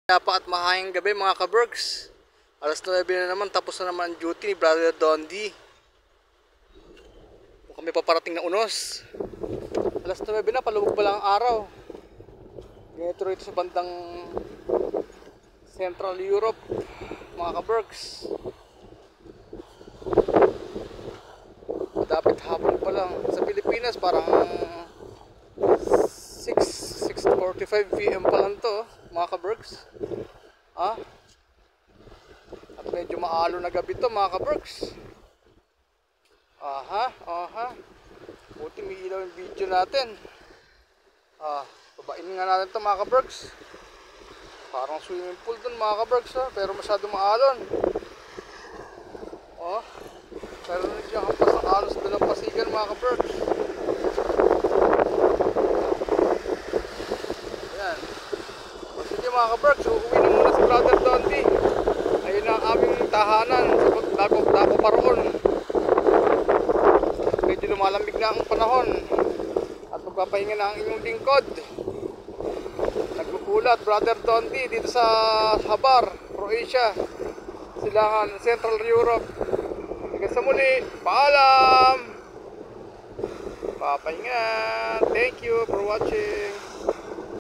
Yapa at mahayang gabi mga ka-berks. Alas 9 na naman, tapos na naman ang duty ni Brother Dondi. Kung kami paparating na unos. Alas 9 na, palubog pa lang ang araw. Ganito rito sa bandang Central Europe mga ka-berks. Dapat hapon pa lang. Sa Pilipinas parang 6:45 PM pa lang to mga ka-berks. At medyo maalo na gabi to mga ka-berks. Buti may ilaw yung video natin. Babain nga natin to mga ka-berks. Parang swimming pool dun mga ka-berks, pero masyado maalon. Pero nandiyan hampas ng alos doon ang pasigan mga ka-berks. Ayan. Sige mga ka-berks, uuwi na muna si Brother Dondi. Ayun na ang aming tahanan sa Dako Paroon. Medyo lumalamig na ang panahon at magpapahinga na ang inyong lingkod. Nagbubulat Brother Dondi dito sa Hvar, Croatia, Silangan, Central Europe. Hanggang sa muli, paalam! Papahinga! Thank you for watching!